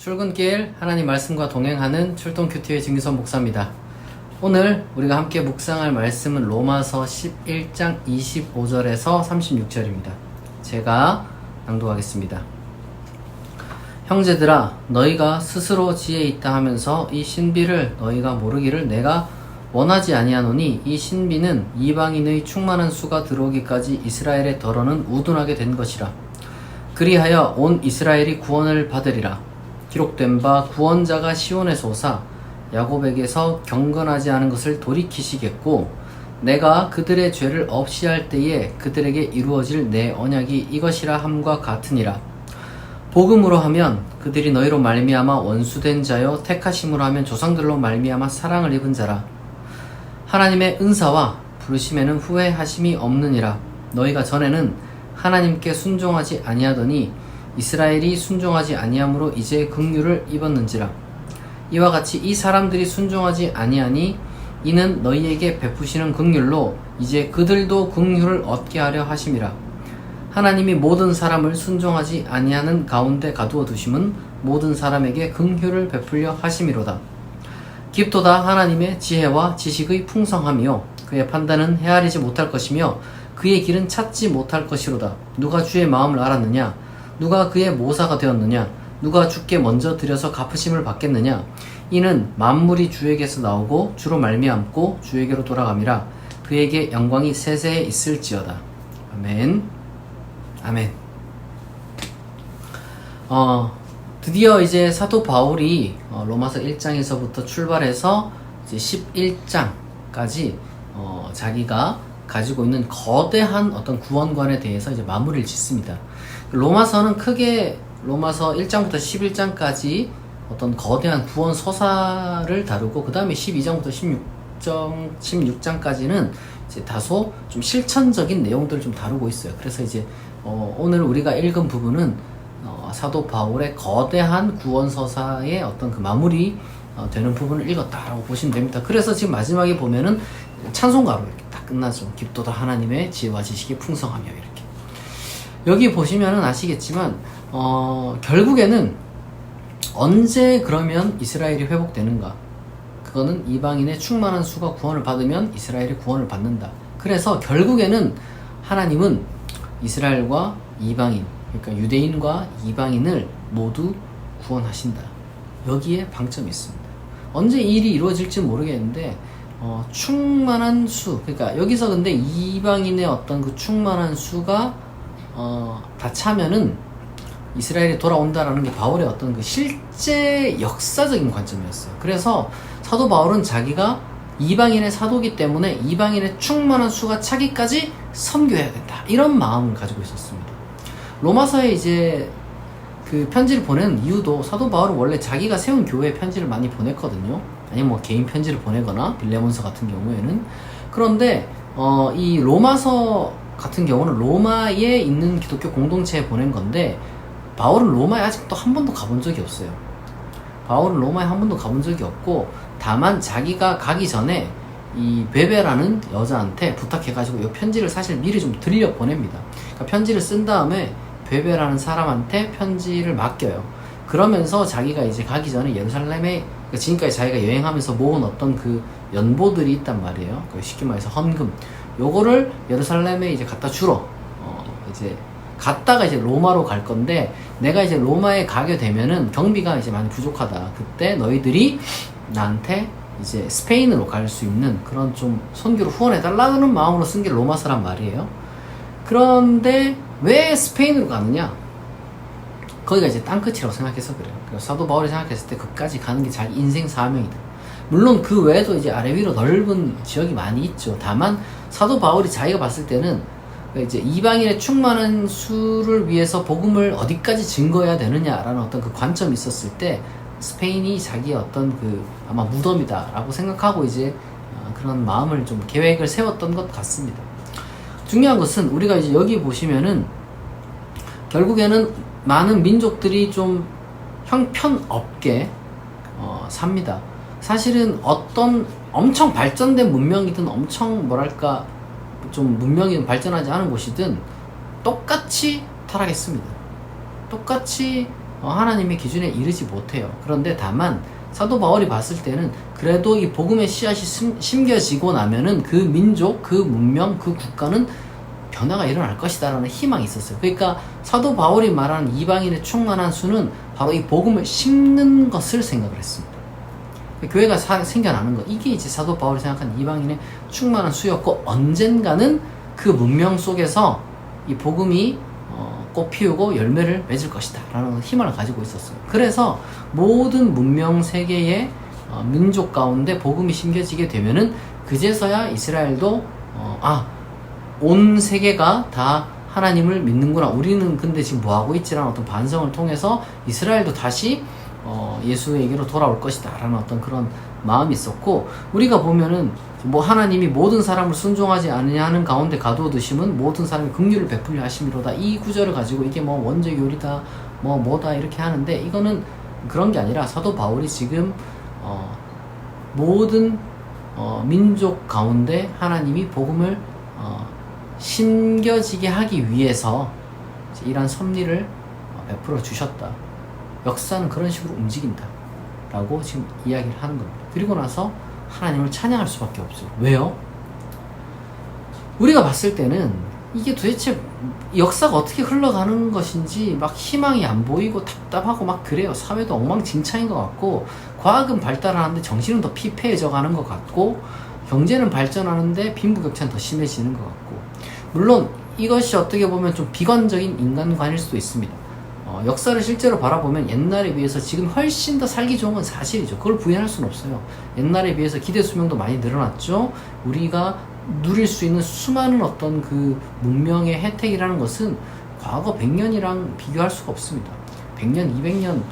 출근길 하나님 말씀과 동행하는 출동 큐티의 김기선 목사입니다. 오늘 우리가 함께 묵상할 말씀은 로마서 11장 25절에서 36절입니다. 제가 낭독하겠습니다. 형제들아, 너희가 스스로 지혜 있다 하면서 이 신비를 너희가 모르기를 내가 원하지 아니하노니, 이 신비는 이방인의 충만한 수가 들어오기까지 이스라엘의 덜어는 우둔하게 된 것이라. 그리하여 온 이스라엘이 구원을 받으리라. 기록된 바 구원자가 시온에서 오사 야곱에게서 경건하지 않은 것을 돌이키시겠고, 내가 그들의 죄를 없이 할 때에 그들에게 이루어질 내 언약이 이것이라 함과 같으니라. 복음으로 하면 그들이 너희로 말미암아 원수된 자요, 택하심으로 하면 조상들로 말미암아 사랑을 입은 자라. 하나님의 은사와 부르심에는 후회하심이 없느니라. 너희가 전에는 하나님께 순종하지 아니하더니 이스라엘이 순종하지 아니함으로 이제 긍휼을 입었는지라. 이와 같이 이 사람들이 순종하지 아니하니 이는 너희에게 베푸시는 긍휼로 이제 그들도 긍휼을 얻게 하려 하심이라. 하나님이 모든 사람을 순종하지 아니하는 가운데 가두어 두심은 모든 사람에게 긍휼을 베풀려 하심이로다. 깊도다 하나님의 지혜와 지식의 풍성함이요, 그의 판단은 헤아리지 못할 것이며 그의 길은 찾지 못할 것이로다. 누가 주의 마음을 알았느냐? 누가 그의 모사가 되었느냐? 누가 주께 먼저 드려서 갚으심을 받겠느냐? 이는 만물이 주에게서 나오고 주로 말미암고 주에게로 돌아감이라. 그에게 영광이 세세에 있을지어다. 아멘. 아멘. 드디어 이제 사도 바울이 로마서 1장에서부터 출발해서 이제 11장까지 자기가 가지고 있는 거대한 어떤 구원관에 대해서 이제 마무리를 짓습니다. 로마서는 크게 로마서 1장부터 11장까지 어떤 거대한 구원 서사를 다루고, 그 다음에 12장부터 16장까지는 이제 다소 좀 실천적인 내용들을 좀 다루고 있어요. 그래서 이제 오늘 우리가 읽은 부분은 사도 바울의 거대한 구원 서사의 어떤 그 마무리 되는 부분을 읽었다라고 보시면 됩니다. 그래서 지금 마지막에 보면은 찬송가로 이렇게 딱 끝나죠. 깊도다 하나님의 지혜와 지식이 풍성하며, 이렇게. 여기 보시면은 아시겠지만 결국에는 언제 그러면 이스라엘이 회복되는가? 그거는 이방인의 충만한 수가 구원을 받으면 이스라엘이 구원을 받는다. 그래서 결국에는 하나님은 이스라엘과 이방인, 그러니까 유대인과 이방인을 모두 구원하신다. 여기에 방점이 있습니다. 언제 이 일이 이루어질지 모르겠는데 충만한 수, 그러니까 여기서 근데 이방인의 어떤 그 충만한 수가 다 차면은 이스라엘이 돌아온다라는 게 바울의 어떤 그 실제 역사적인 관점이었어요. 그래서 사도 바울은 자기가 이방인의 사도기 때문에 이방인의 충만한 수가 차기까지 선교해야 된다, 이런 마음을 가지고 있었습니다. 로마서에 이제 그 편지를 보낸 이유도, 사도 바울은 원래 자기가 세운 교회에 편지를 많이 보냈거든요. 아니면 뭐 개인 편지를 보내거나 빌레몬서 같은 경우에는. 그런데 이 로마서 같은 경우는 로마에 있는 기독교 공동체에 보낸 건데, 바울은 로마에 아직도 한 번도 가본 적이 없어요. 바울은 로마에 한 번도 가본 적이 없고, 다만 자기가 가기 전에 이 베베라는 여자한테 부탁해가지고 이 편지를 사실 미리 좀 들려 보냅니다. 그러니까 편지를 쓴 다음에 베베라는 사람한테 편지를 맡겨요. 그러면서 자기가 이제 가기 전에 예루살렘에, 그러니까 지금까지 자기가 여행하면서 모은 어떤 그 연보들이 있단 말이에요. 쉽게 말해서 헌금, 요거를 예루살렘에 이제 갖다 주러 이제 갔다가 이제 로마로 갈 건데, 내가 이제 로마에 가게 되면은 경비가 이제 많이 부족하다. 그때 너희들이 나한테 이제 스페인으로 갈 수 있는 그런 좀 선교를 후원해달라는 마음으로 쓴 게 로마서란 말이에요. 그런데 왜 스페인으로 가느냐? 거기가 이제 땅끝이라고 생각해서 그래요. 그래서 사도 바울이 생각했을 때 그까지 가는 게 자기 인생 사명이다. 물론 그 외에도 이제 아래 위로 넓은 지역이 많이 있죠. 다만 사도 바울이 자기가 봤을 때는 이제 이방인의 충만한 수를 위해서 복음을 어디까지 증거해야 되느냐라는 어떤 그 관점이 있었을 때 스페인이 자기의 어떤 그 아마 무덤이다라고 생각하고 이제 그런 마음을 좀 계획을 세웠던 것 같습니다. 중요한 것은 우리가 이제 여기 보시면은 결국에는 많은 민족들이 좀 형편없게 삽니다. 사실은 어떤 엄청 발전된 문명이든 엄청 뭐랄까 좀 문명이 발전하지 않은 곳이든 똑같이 타락했습니다. 똑같이 하나님의 기준에 이르지 못해요. 그런데 다만 사도 바울이 봤을 때는 그래도 이 복음의 씨앗이 심겨지고 나면은 그 민족, 그 문명, 그 국가는 변화가 일어날 것이다 라는 희망이 있었어요. 그러니까 사도 바울이 말하는 이방인의 충만한 수는 바로 이 복음을 심는 것을 생각을 했습니다. 교회가 생겨나는 것, 이게 이제 사도 바울이 생각한 이방인의 충만한 수였고, 언젠가는 그 문명 속에서 이 복음이 꽃 피우고 열매를 맺을 것이다 라는 희망을 가지고 있었어요. 그래서 모든 문명 세계의 민족 가운데 복음이 심겨지게 되면은 그제서야 이스라엘도 온 세계가 다 하나님을 믿는구나, 우리는 근데 지금 뭐하고 있지라는 어떤 반성을 통해서 이스라엘도 다시 예수에게로 돌아올 것이다 라는 어떤 그런 마음이 있었고, 우리가 보면은 뭐 하나님이 모든 사람을 순종하지 않느냐는 가운데 가두어두심은 모든 사람이 긍휼을 베풀려 하심이로다, 이 구절을 가지고 이게 뭐 원죄교리다 뭐다 이렇게 하는데, 이거는 그런 게 아니라 사도 바울이 지금 모든 민족 가운데 하나님이 복음을 심겨지게 하기 위해서 이러한 섭리를 베풀어 주셨다, 역사는 그런 식으로 움직인다 라고 지금 이야기를 하는 겁니다. 그리고 나서 하나님을 찬양할 수밖에 없어요. 왜요? 우리가 봤을 때는 이게 도대체 역사가 어떻게 흘러가는 것인지 막 희망이 안 보이고 답답하고 막 그래요. 사회도 엉망진창인 것 같고, 과학은 발달하는데 정신은 더 피폐해져 가는 것 같고, 경제는 발전하는데 빈부격차는 더 심해지는 것 같고, 물론 이것이 어떻게 보면 좀 비관적인 인간관일 수도 있습니다. 역사를 실제로 바라보면 옛날에 비해서 지금 훨씬 더 살기 좋은 건 사실이죠. 그걸 부인할 수는 없어요. 옛날에 비해서 기대 수명도 많이 늘어났죠. 우리가 누릴 수 있는 수많은 어떤 그 문명의 혜택이라는 것은 과거 100년이랑 비교할 수가 없습니다. 100년, 200년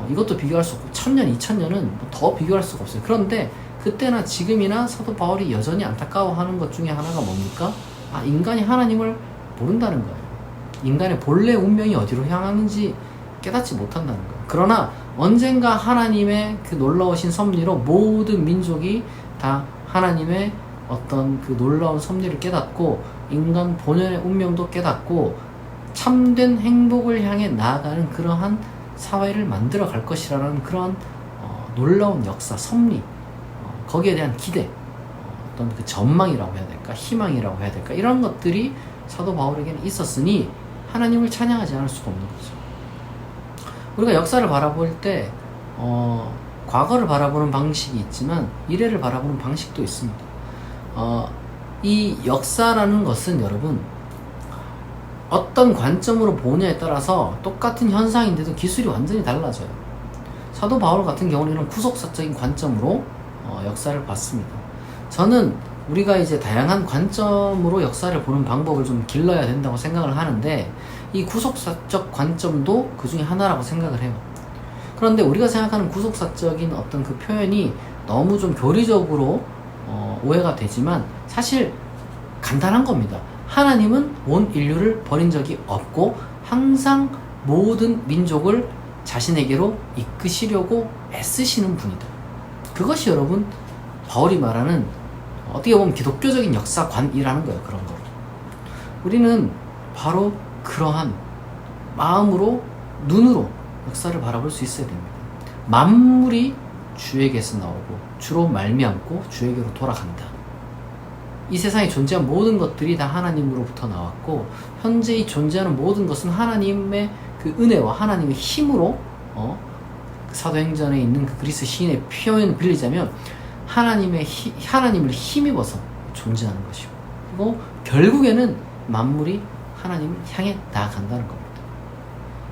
이것도 비교할 수 없고 1000년, 2000년은 더 비교할 수가 없어요. 그런데 그때나 지금이나 사도 바울이 여전히 안타까워하는 것 중에 하나가 뭡니까? 인간이 하나님을 모른다는 거예요. 인간의 본래 운명이 어디로 향하는지 깨닫지 못한다는 거예요. 그러나 언젠가 하나님의 그 놀라우신 섭리로 모든 민족이 다 하나님의 어떤 그 놀라운 섭리를 깨닫고 인간 본연의 운명도 깨닫고 참된 행복을 향해 나아가는 그러한 사회를 만들어 갈 것이라는 그런 놀라운 역사, 섭리, 거기에 대한 기대, 어떤 그 전망이라고 해야 될까, 희망이라고 해야 될까, 이런 것들이 사도 바울에게는 있었으니 하나님을 찬양하지 않을 수가 없는 거죠. 우리가 역사를 바라볼 때 과거를 바라보는 방식이 있지만 미래를 바라보는 방식도 있습니다. 이 역사라는 것은 여러분 어떤 관점으로 보냐에 따라서 똑같은 현상인데도 기술이 완전히 달라져요. 사도 바울 같은 경우는 이런 구속사적인 관점으로 역사를 봤습니다. 저는 우리가 이제 다양한 관점으로 역사를 보는 방법을 좀 길러야 된다고 생각을 하는데, 이 구속사적 관점도 그 중에 하나라고 생각을 해요. 그런데 우리가 생각하는 구속사적인 어떤 그 표현이 너무 좀 교리적으로 오해가 되지만 사실 간단한 겁니다. 하나님은 온 인류를 버린 적이 없고 항상 모든 민족을 자신에게로 이끄시려고 애쓰시는 분이다. 그것이 여러분 바울이 말하는 어떻게 보면 기독교적인 역사관이라는 거예요. 그런 거. 우리는 바로 그러한 마음으로, 눈으로 역사를 바라볼 수 있어야 됩니다. 만물이 주에게서 나오고 주로 말미암고 주에게로 돌아간다. 이 세상에 존재한 모든 것들이 다 하나님으로부터 나왔고, 현재 이 존재하는 모든 것은 하나님의 그 은혜와 하나님의 힘으로 사도행전에 있는 그 그리스 시인의 표현을 빌리자면 하나님을 힘입어서 존재하는 것이고, 그리고 결국에는 만물이 하나님을 향해 나아간다는 겁니다.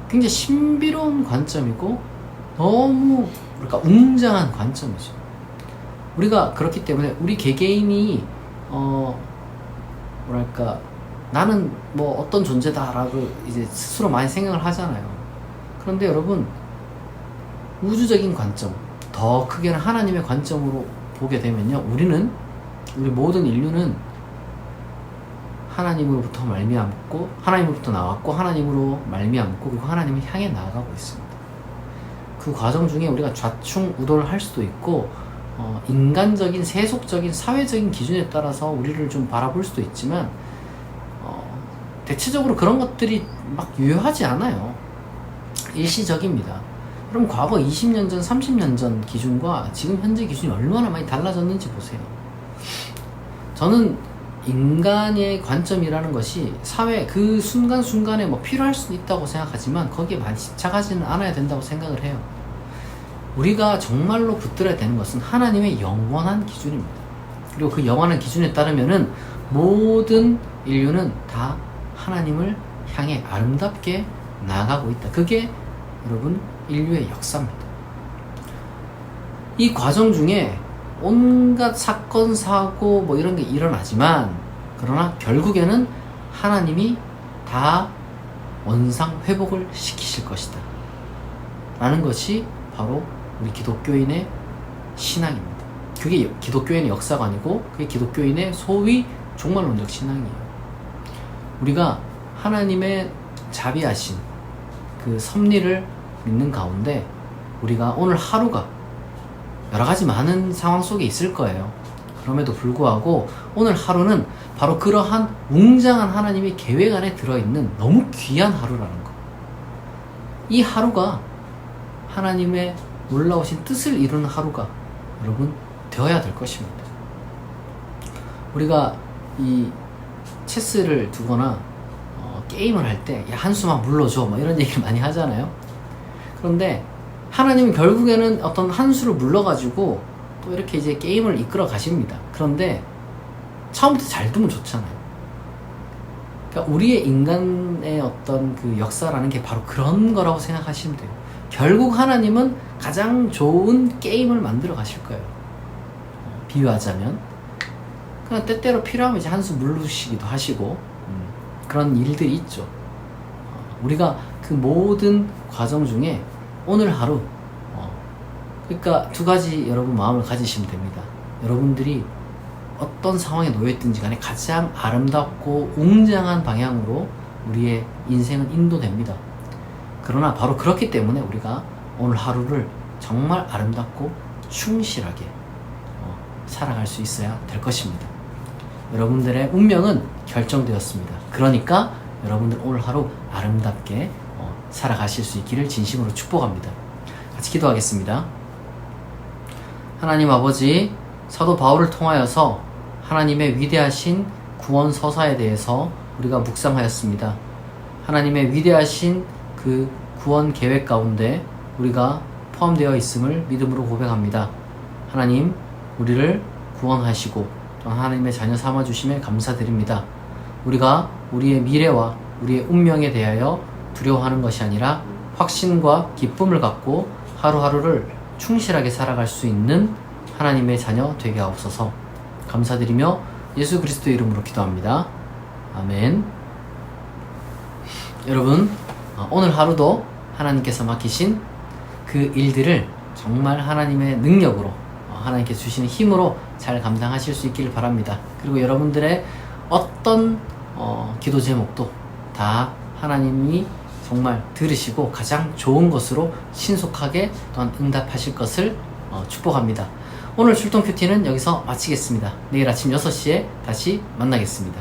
굉장히 신비로운 관점이고 너무 웅장한 관점이죠. 우리가 그렇기 때문에 우리 개개인이 나는 뭐 어떤 존재다라고 이제 스스로 많이 생각을 하잖아요. 그런데 여러분, 우주적인 관점, 더 크게는 하나님의 관점으로 보게 되면요, 우리 모든 인류는 하나님으로부터 말미암고, 하나님으로부터 나왔고, 하나님으로 말미암고, 그리고 하나님을 향해 나아가고 있습니다. 그 과정 중에 우리가 좌충우돌을 할 수도 있고, 인간적인, 세속적인, 사회적인 기준에 따라서 우리를 좀 바라볼 수도 있지만, 대체적으로 그런 것들이 막 유효하지 않아요. 일시적입니다. 그럼 과거 20년 전, 30년 전 기준과 지금 현재 기준이 얼마나 많이 달라졌는지 보세요. 저는 인간의 관점이라는 것이 사회 그 순간순간에 뭐 필요할 수도 있다고 생각하지만 거기에 많이 집착하지는 않아야 된다고 생각을 해요. 우리가 정말로 붙들어야 되는 것은 하나님의 영원한 기준입니다. 그리고 그 영원한 기준에 따르면은 모든 인류는 다 하나님을 향해 아름답게 나아가고 있다. 그게 여러분 인류의 역사입니다. 이 과정 중에 온갖 사건, 사고 뭐 이런 게 일어나지만 그러나 결국에는 하나님이 다 원상 회복을 시키실 것이다 라는 것이 바로 우리 기독교인의 신앙입니다. 그게 기독교인의 역사가 아니고 그게 기독교인의 소위 종말론적 신앙이에요. 우리가 하나님의 자비하신 그 섭리를 믿는 가운데 우리가 오늘 하루가 여러 가지 많은 상황 속에 있을 거예요. 그럼에도 불구하고 오늘 하루는 바로 그러한 웅장한 하나님의 계획 안에 들어있는 너무 귀한 하루라는 거. 이 하루가 하나님의 놀라우신 뜻을 이루는 하루가 여러분 되어야 될 것입니다. 우리가 이 체스를 두거나 게임을 할 때 한수만 물러줘 뭐 이런 얘기를 많이 하잖아요. 그런데 하나님은 결국에는 어떤 한 수를 물러가지고 또 이렇게 이제 게임을 이끌어 가십니다. 그런데 처음부터 잘 두면 좋잖아요. 그러니까 우리의 인간의 어떤 그 역사라는 게 바로 그런 거라고 생각하시면 돼요. 결국 하나님은 가장 좋은 게임을 만들어 가실 거예요. 비유하자면 그냥 때때로 필요하면 이제 한 수 물르시기도 하시고 그런 일들이 있죠. 우리가 그 모든 과정 중에 오늘 하루 그러니까 두 가지 여러분 마음을 가지시면 됩니다. 여러분들이 어떤 상황에 놓여있든지 간에 가장 아름답고 웅장한 방향으로 우리의 인생은 인도됩니다. 그러나 바로 그렇기 때문에 우리가 오늘 하루를 정말 아름답고 충실하게 살아갈 수 있어야 될 것입니다. 여러분들의 운명은 결정되었습니다. 그러니까 여러분들 오늘 하루 아름답게 살아가실 수 있기를 진심으로 축복합니다. 같이 기도하겠습니다. 하나님 아버지, 사도 바울을 통하여서 하나님의 위대하신 구원 서사에 대해서 우리가 묵상하였습니다. 하나님의 위대하신 그 구원 계획 가운데 우리가 포함되어 있음을 믿음으로 고백합니다. 하나님, 우리를 구원하시고 또 하나님의 자녀 삼아주심에 감사드립니다. 우리가 우리의 미래와 우리의 운명에 대하여 두려워하는 것이 아니라 확신과 기쁨을 갖고 하루하루를 충실하게 살아갈 수 있는 하나님의 자녀 되게 하옵소서. 감사드리며 예수 그리스도의 이름으로 기도합니다. 아멘. 여러분, 오늘 하루도 하나님께서 맡기신 그 일들을 정말 하나님의 능력으로 하나님께 주시는 힘으로 잘 감당하실 수 있기를 바랍니다. 그리고 여러분들의 어떤 기도 제목도 다 하나님이 정말 들으시고 가장 좋은 것으로 신속하게 또한 응답하실 것을 축복합니다. 오늘 출동 큐티는 여기서 마치겠습니다. 내일 아침 6시에 다시 만나겠습니다.